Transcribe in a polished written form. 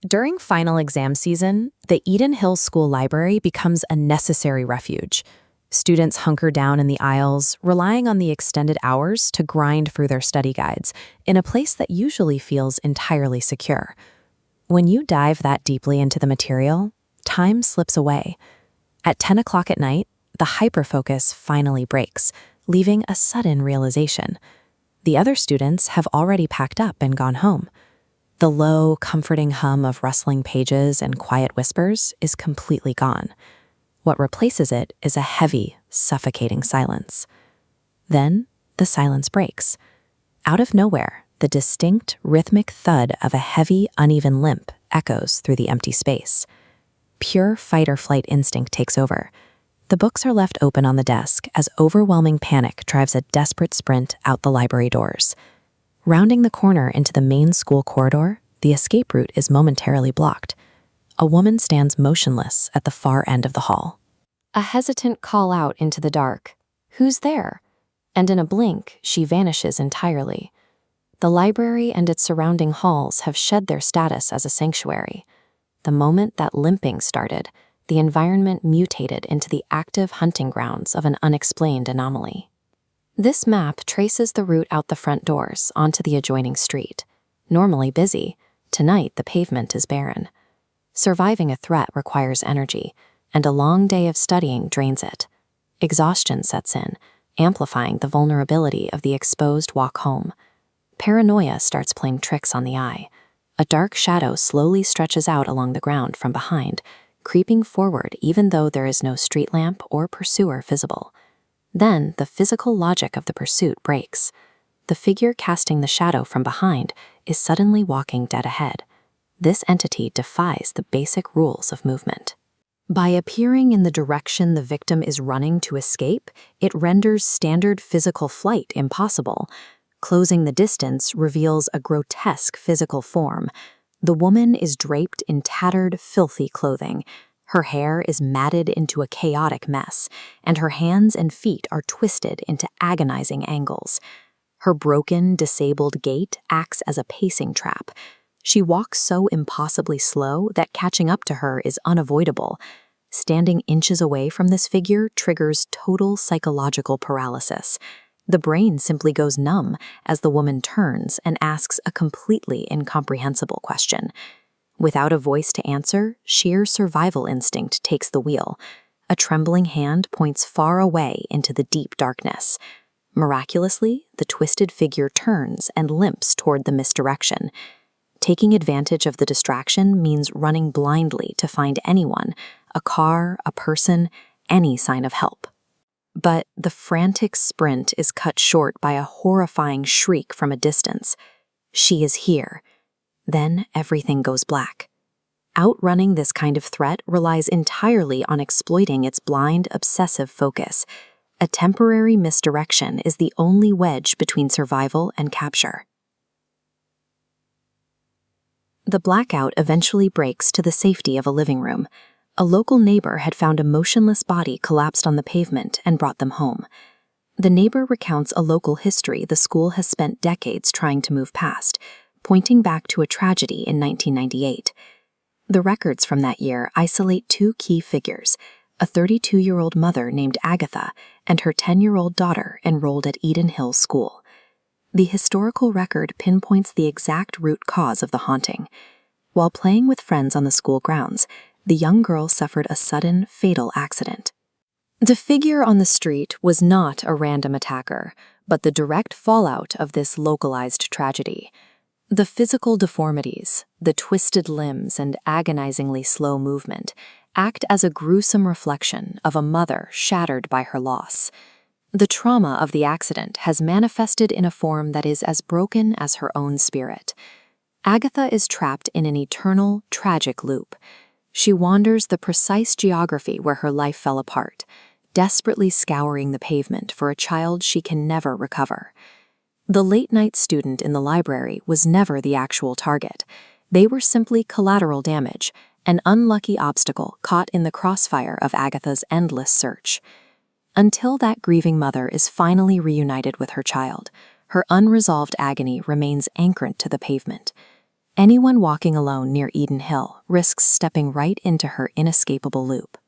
During final exam season, the Eden Hill School Library becomes a necessary refuge. Students hunker down in the aisles, relying on the extended hours to grind through their study guides in a place that usually feels entirely secure. When you dive that deeply into the material, time slips away. At 10 o'clock at night, the hyperfocus finally breaks, leaving a sudden realization. The other students have already packed up and gone home. The low, comforting hum of rustling pages and quiet whispers is completely gone. What replaces it is a heavy, suffocating silence. Then, the silence breaks. Out of nowhere, the distinct, rhythmic thud of a heavy, uneven limp echoes through the empty space. Pure fight-or-flight instinct takes over. The books are left open on the desk as overwhelming panic drives a desperate sprint out the library doors. Rounding the corner into the main school corridor, the escape route is momentarily blocked. A woman stands motionless at the far end of the hall. A hesitant call out into the dark. "Who's there?" And in a blink, she vanishes entirely. The library and its surrounding halls have shed their status as a sanctuary. The moment that limping started, the environment mutated into the active hunting grounds of an unexplained anomaly. This map traces the route out the front doors onto the adjoining street. Normally busy, tonight the pavement is barren. Surviving a threat requires energy, and a long day of studying drains it. Exhaustion sets in, amplifying the vulnerability of the exposed walk home. Paranoia starts playing tricks on the eye. A dark shadow slowly stretches out along the ground from behind, creeping forward even though there is no street lamp or pursuer visible. Then, the physical logic of the pursuit breaks. The figure casting the shadow from behind is suddenly walking dead ahead. This entity defies the basic rules of movement. By appearing in the direction the victim is running to escape, it renders standard physical flight impossible. Closing the distance reveals a grotesque physical form. The woman is draped in tattered, filthy clothing. Her hair is matted into a chaotic mess, and her hands and feet are twisted into agonizing angles. Her broken, disabled gait acts as a pacing trap. She walks so impossibly slow that catching up to her is unavoidable. Standing inches away from this figure triggers total psychological paralysis. The brain simply goes numb as the woman turns and asks a completely incomprehensible question. Without a voice to answer, sheer survival instinct takes the wheel. A trembling hand points far away into the deep darkness. Miraculously, the twisted figure turns and limps toward the misdirection. Taking advantage of the distraction means running blindly to find anyone, a car, a person, any sign of help. But the frantic sprint is cut short by a horrifying shriek from a distance. She is here. Then everything goes black. Outrunning this kind of threat relies entirely on exploiting its blind, obsessive focus. A temporary misdirection is the only wedge between survival and capture. The blackout eventually breaks to the safety of a living room. A local neighbor had found a motionless body collapsed on the pavement and brought them home. The neighbor recounts a local history the school has spent decades trying to move past, pointing back to a tragedy in 1998. The records from that year isolate two key figures, a 32-year-old mother named Agatha and her 10-year-old daughter enrolled at Eden Hill School. The historical record pinpoints the exact root cause of the haunting. While playing with friends on the school grounds, the young girl suffered a sudden, fatal accident. The figure on the street was not a random attacker, but the direct fallout of this localized tragedy. The physical deformities, the twisted limbs and agonizingly slow movement, act as a gruesome reflection of a mother shattered by her loss. The trauma of the accident has manifested in a form that is as broken as her own spirit. Agatha is trapped in an eternal, tragic loop. She wanders the precise geography where her life fell apart, desperately scouring the pavement for a child she can never recover. The late-night student in the library was never the actual target. They were simply collateral damage, an unlucky obstacle caught in the crossfire of Agatha's endless search. Until that grieving mother is finally reunited with her child, her unresolved agony remains anchored to the pavement. Anyone walking alone near Eden Hill risks stepping right into her inescapable loop.